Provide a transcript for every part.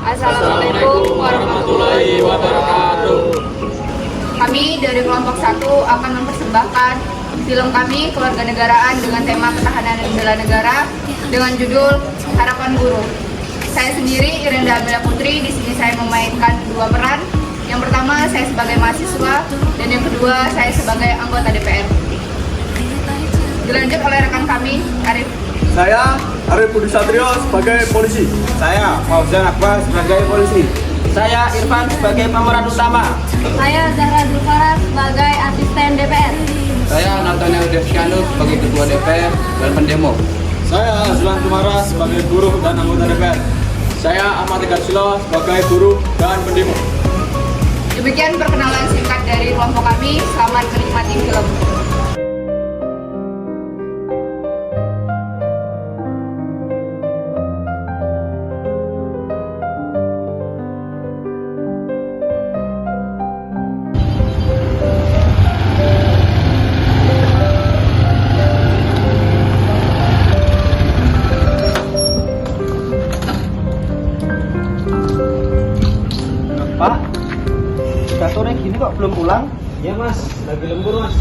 Assalamualaikum warahmatullahi wabarakatuh. Kami dari kelompok 1 akan mempersembahkan film kami Kewarganegaraan dengan tema ketahanan dan bela negara dengan judul Harapan Guru. Saya sendiri Irinda Amila Putri, di sini saya memainkan dua peran. Yang pertama saya sebagai mahasiswa dan yang kedua saya sebagai anggota DPR. Dilanjut oleh rekan kami Arif. Saya Arif Budi Satrio sebagai polisi. Saya Fauzan Akbar sebagai polisi. Saya Irfan sebagai pemeran utama. Saya Zahra Zulfara sebagai asisten DPR. Saya Nathaniel Devsyanu sebagai ketua DPR dan pendemo. Saya Azlan Tumara sebagai buruh dan anggota DPR. Saya Ahmad Garsilo sebagai buruh dan pendemo. Demikian perkenalan singkat dari kelompok kami. Selamat menikmati film. Pak, udah sore gini kok belum pulang? Iya mas, lagi lembur mas.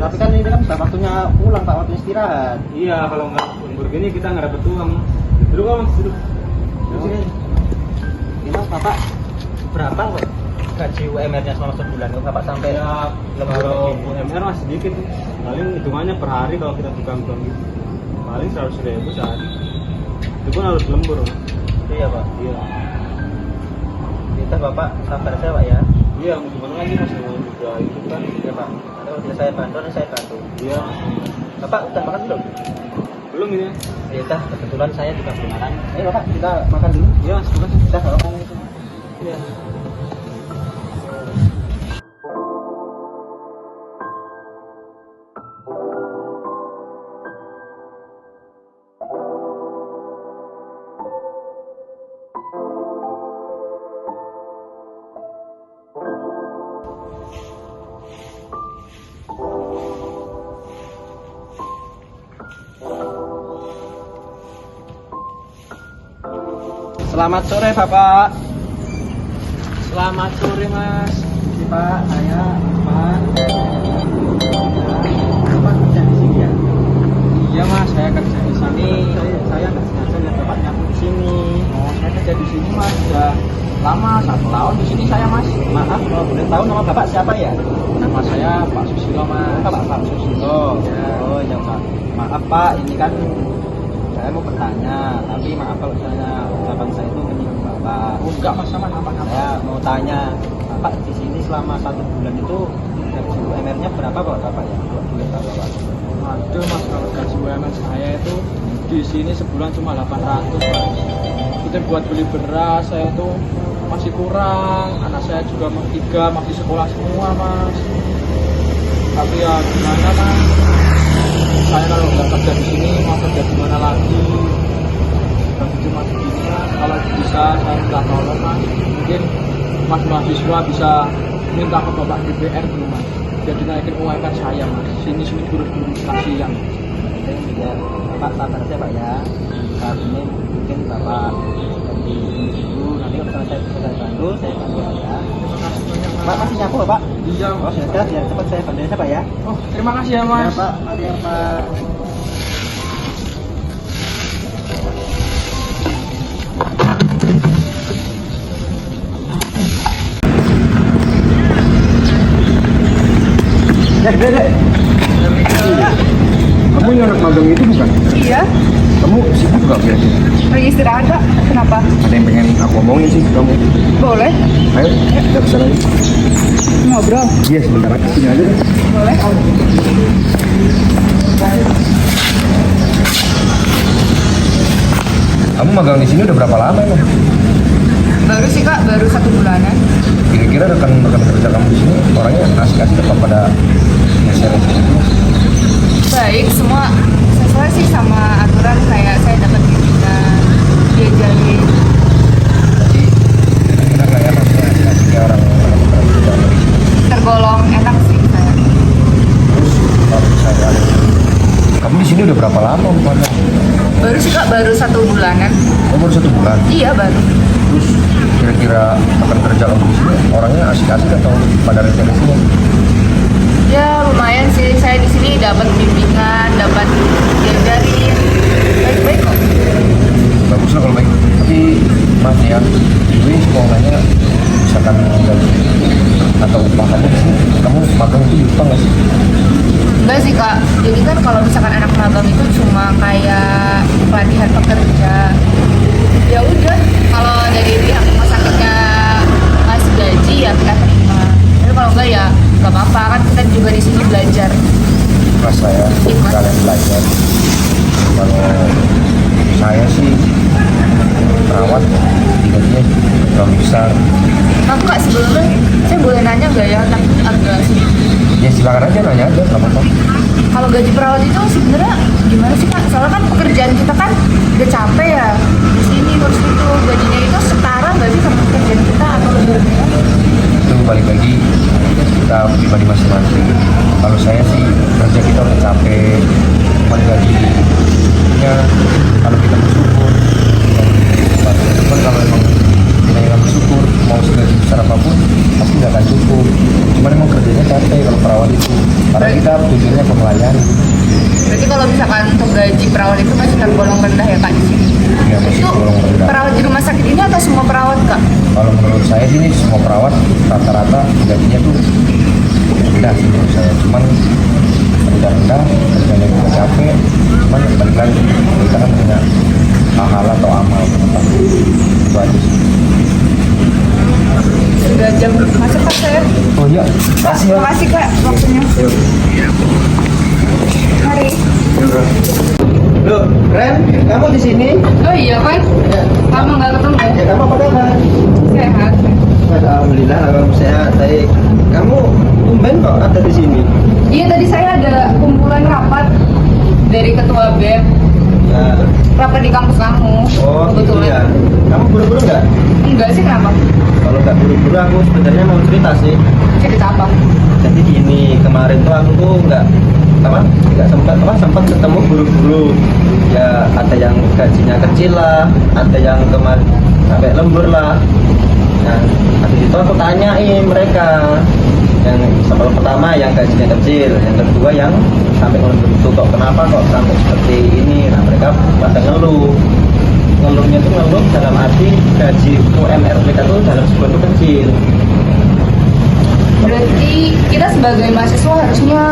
Tapi kan ini kan udah waktunya pulang Pak, waktunya istirahat. Iya, kalau nggak lembur gini kita nggak dapet uang. Duduk mas, duduk. Sini. Ini mas, Bapak berapa kok gaji UMR-nya selama sebulan? Kok Bapak sampai Ya, lembar kalau begini? UMR mas sedikit. Paling hitungannya per hari kalau kita buka-buka gitu. Paling 100.000 sehari. Itu pun harus lembur mas. Iya Pak. Iya. Kita Bapak sabar saya Pak ya. Iya, mau gimana lagi mas? Mau juga itu kan. Iya Pak. Nanti kalau tidak saya bantu, nanti saya bantu. Iya. Bapak udah makan belum? Belum ini. Ya udah, kebetulan saya juga belum makan. Ayo Bapak, kita makan dulu. Iya mas, bukan. Kita makan. Iya. Selamat sore Bapak. Selamat sore Mas. Si Pak, saya Pak. Bapak kerja di sini ya? Iya Mas, saya kerja di sini. Saya nggak sengaja lihat Bapak nyatu di sini. Oh, saya kerja di sini Mas sudah lama, 1 tahun di sini saya Mas. Maaf kalau boleh tahu nama Bapak siapa ya? Nama saya Pak Susilo Mas. Pak Susilo. Ya. Oh ya Pak. Maaf Pak, ini kan saya mau bertanya, tapi maaf kalau saya ucapan saya itu menyinggung Bapak. Oh, enggak Mas, sama apa-apa. Saya mau tanya, Bapak di sini selama 1 bulan itu gaji UMR-nya berapa Pak Bapak ya? Kalau boleh tahu Bapak. Aduh Mas, kalau gaji UMR saya itu di sini sebulan cuma 800 Mas. Kita buat beli beras saya itu masih kurang. Anak saya juga 3 masih sekolah semua Mas. Tapi ya gimana Mas? Saya kalau nggak kerja di sini mau kerja di mana lagi? Gaji cuma segini Mas. Kalau bisa saya minta tolong Mas. Mungkin Mas mahasiswa bisa minta ke Bapak DPR dulu Mas. Biar dinaikin UMR saya Mas. Sini guru-guru kasihan. Ya, Bapak sabar aja Pak ya. Saat ini mungkin Bapak di dulu, nanti kalau misalnya saya bisa saya bantu ya. Pak masih nyapu Pak? Iya Oh Mas. sudah, biar cepat saya bantu ya Pak ya. Oh, terima kasih ya Ya Mas. Pak, mari ya Pak. Dek. Kamu yang anak magang itu bukan? Iya, Kamu sibuk nggak kira-kira? lagi istirahat Pak. Kenapa? Ada yang pengen aku omongin sih kamu. Boleh Ayo, kita bisa lagi. ngobrol. Iya, sebentar lagi. Sini aja deh. Boleh. Kamu magang di sini udah berapa lama ya? Baru sih Kak, baru 1 bulanan. Kira-kira rekan-rekan kerja kamu di sini orangnya asik-asik apa pada ngeselin gitu? Baik, semua sesuai sih sama aturan. Kayak saya dapat bimbingan, diajarin. Jadi kira-kira kayak maksudnya asik-asiknya orang-orang kerja di sini. Tergolong enak sih saya. Terus kalau misalnya kamu di sini udah berapa lama magang? Baru sih Kak, baru 1 bulanan. Oh, baru 1 bulan. Iya baru. Terus kira-kira akan kerja kamu di sini orangnya asik-asik atau pada resepsinya? Ya lumayan sih, saya di sini dapat bimbingan, dapat diajarin, baik-baik kok. Bagus lah kalau baik. Tapi maaf ya, gue mau nanya, misalkan gaji atau upah kamu di sini, kamu magang itu diupah nggak sih? Enggak sih kak, jadi kan kalau misalkan anak magang itu cuma kayak pelatihan pekerja. Ya udah, kalau dari pihak rumah sakitnya ngasih gaji ya kita terima. Tapi kalau enggak ya nggak apa-apa, kan kita juga di sini belajar. Mas saya kalian belajar. Kalau saya sih perawat, gajinya terlalu besar. Nah kak, sebelumnya saya boleh nanya nggak ya, tapi agak sedikit. Ya silakan aja nanya aja, nggak apa-apa. Kalau gaji perawat itu sebenarnya gimana sih kak? Soalnya kan pekerjaan kita kan udah capek ya, di sini terus itu gajinya itu setara nggak sih sama pekerjaan kita atau lebih rendah? Itu balik lagi kita pribadi masing-masing. Kalau saya sih kerja kita udah capek, cuma gajinya kalau kita bersyukur, cuman kalau emang kita nggak bersyukur mau segaji besar apapun pasti nggak akan cukup. Cuman emang kerjanya capek kalau perawat itu, karena kita tujuannya ke melayani. Berarti kalau misalkan untuk gaji perawat itu masih tergolong rendah ya kak di sini? Ya masih Itu tergolong rendah. perawat di rumah sakit ini atau semua perawat kak? Kalau menurut saya sih ini semua perawat rata-rata gajinya tuh rendah sih menurut saya. Cuman rendah-rendah, kerjanya juga capek. Cuman balik lagi kita kan punya hal atau amal tentang itu aja sih. Sudah jam masuk kak saya. Oh iya, Kak, kasih ya. makasih kak waktunya. Mari. Loh, Ren, kamu di sini? Oh iya kan? Lama nggak ketemu. Ya, kamu apa kabar? Sehat. Alhamdulillah, kamu sehat. Baik. Kamu tumben kok ada di sini? Iya tadi saya ada kumpulan rapat dari ketua BEM, Ya. rapat di kampus kamu. Oh, gitu ya. Kebetulan. Kamu buru-buru nggak? Enggak sih, kenapa? Kalau nggak buru-buru, aku sebenarnya mau cerita sih. Cerita apa? Jadi gini, kemarin tuh aku tuh nggak sempat ketemu guru-guru. Ya ada yang gajinya kecil lah, ada yang kemarin sampai lembur lah. Nah, habis itu aku tanyain mereka. Yang pertama yang gajinya kecil, yang kedua yang sampai lembur itu kok kenapa kok sampai seperti ini. Nah mereka pada ngeluhnya tuh ngeluh dalam arti gaji UMR mereka tuh dalam sebuah itu kecil. Berarti kita sebagai mahasiswa harusnya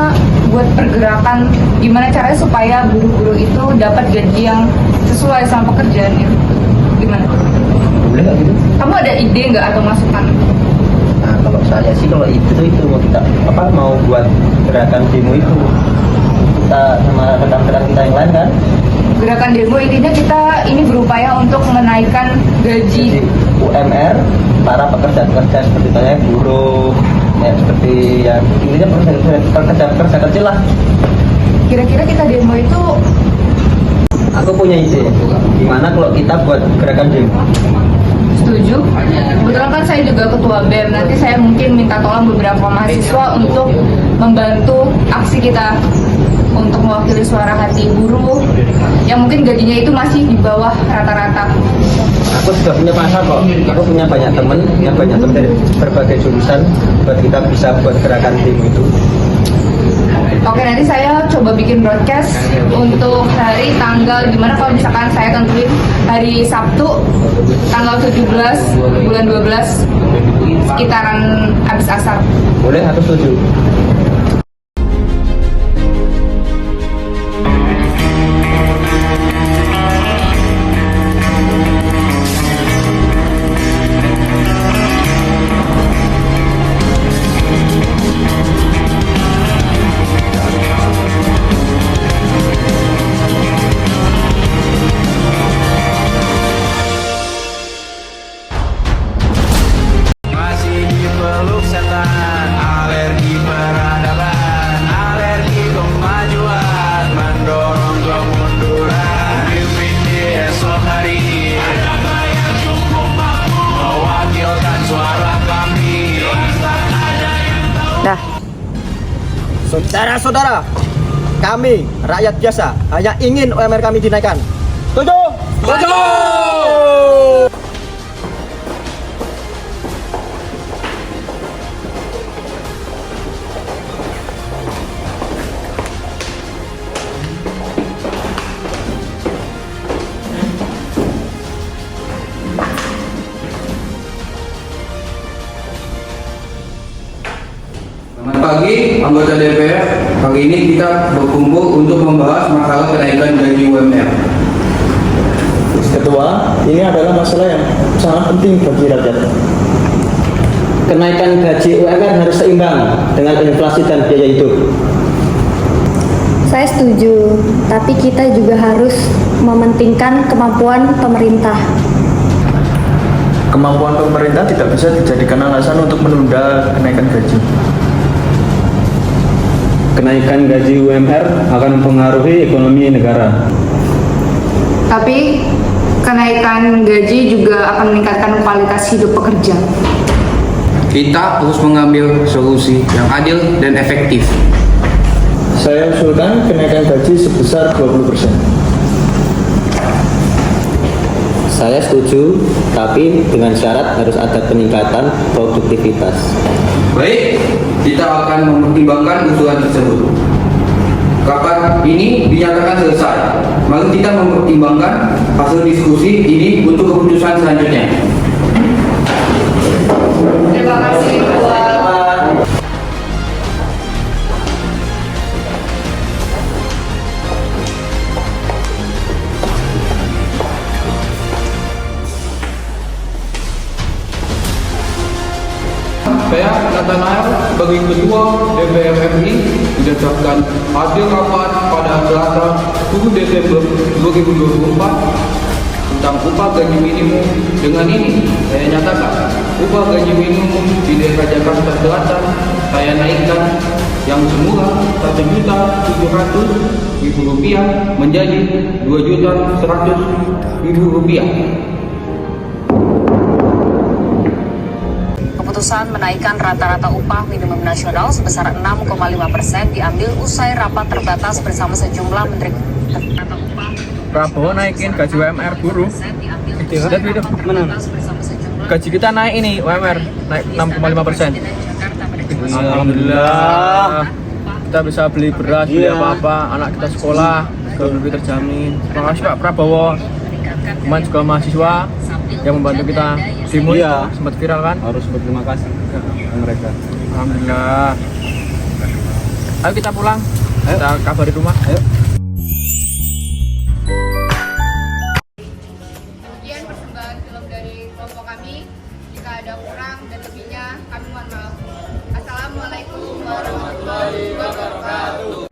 buat pergerakan gimana caranya supaya guru-guru itu dapat gaji yang sesuai sama pekerjaannya. Gimana? Boleh nggak gitu? Kamu ada ide nggak atau masukan? Nah kalau saya sih kalau itu mau kita mau buat gerakan demo itu kita sama rekan-rekan kita yang lain kan. Gerakan demo intinya kita ini berupaya untuk menaikkan Jadi gaji. UMR para pekerja-pekerja seperti saya guru ya seperti yang intinya pekerja kecil lah. Kira-kira kita demo itu Aku punya ide gimana kalau kita buat gerakan demo. setuju. Kebetulan kan saya juga ketua BEM. Nanti saya mungkin minta tolong beberapa mahasiswa untuk membantu aksi kita untuk mewakili suara hati buruh yang mungkin gajinya itu masih di bawah rata-rata. Aku juga punya pasar kok. Aku punya banyak temen dari berbagai jurusan buat kita bisa buat gerakan demo itu. Oke, nanti saya coba bikin broadcast untuk hari tanggal gimana kalau misalkan saya tentuin hari Sabtu tanggal 17 bulan 12 sekitaran habis asar. Boleh, aku setuju. Masih dipeluk setan, alergi peradaban, alergi kemajuan, mendorong kemunduran. Pimpin di esok hari, adakah yang cukup mampu mewakilkan suara kami? Saudara-saudara, kami rakyat biasa hanya ingin UMR kami dinaikkan. Setuju? Setuju! pagi anggota DPR. Kali ini kita berkumpul untuk membahas masalah kenaikan gaji UMR. Ketua, ini adalah masalah yang sangat penting bagi rakyat. Kenaikan gaji UMR harus seimbang dengan inflasi dan biaya hidup. Saya setuju, tapi kita juga harus mementingkan kemampuan pemerintah. Kemampuan pemerintah tidak bisa dijadikan alasan untuk menunda kenaikan gaji. Kenaikan gaji UMR akan mempengaruhi ekonomi negara. Tapi kenaikan gaji juga akan meningkatkan kualitas hidup pekerja. Kita harus mengambil solusi yang adil dan efektif. Saya usulkan kenaikan gaji sebesar 20%. Saya setuju, tapi dengan syarat harus ada peningkatan produktivitas. Baik, kita akan mempertimbangkan usulan tersebut. Kapan ini dinyatakan selesai, mari kita mempertimbangkan hasil diskusi ini untuk keputusan selanjutnya. Terima kasih, Ketua. Saya Nathanael sebagai Ketua DPR RI berdasarkan hasil rapat pada Selasa 10 Desember 2024 tentang upah gaji minimum. Dengan ini saya nyatakan upah gaji minimum di daerah Jakarta Selatan saya naikkan yang semula Rp1.700.000 menjadi Rp2.100.000. Keputusan menaikkan rata-rata upah minimum nasional sebesar 6,5% diambil usai rapat terbatas bersama sejumlah menteri. Prabowo naikin gaji UMR buruh. Gaji kita naik ini UMR naik 6,5%. Alhamdulillah. Kita bisa beli beras, beli apa-apa, anak kita sekolah juga lebih terjamin. Terima kasih Pak Prabowo. Kemarin juga mahasiswa yang membantu kita demo sempat viral kan? Harus berterima kasih ke mereka. Alhamdulillah. Ayo kita pulang. Kita kabari rumah. Ayo. Kemudian persembahan film dari kelompok kami. Jika ada kurang dan lebihnya, kami mohon maaf. Assalamualaikum warahmatullahi wabarakatuh.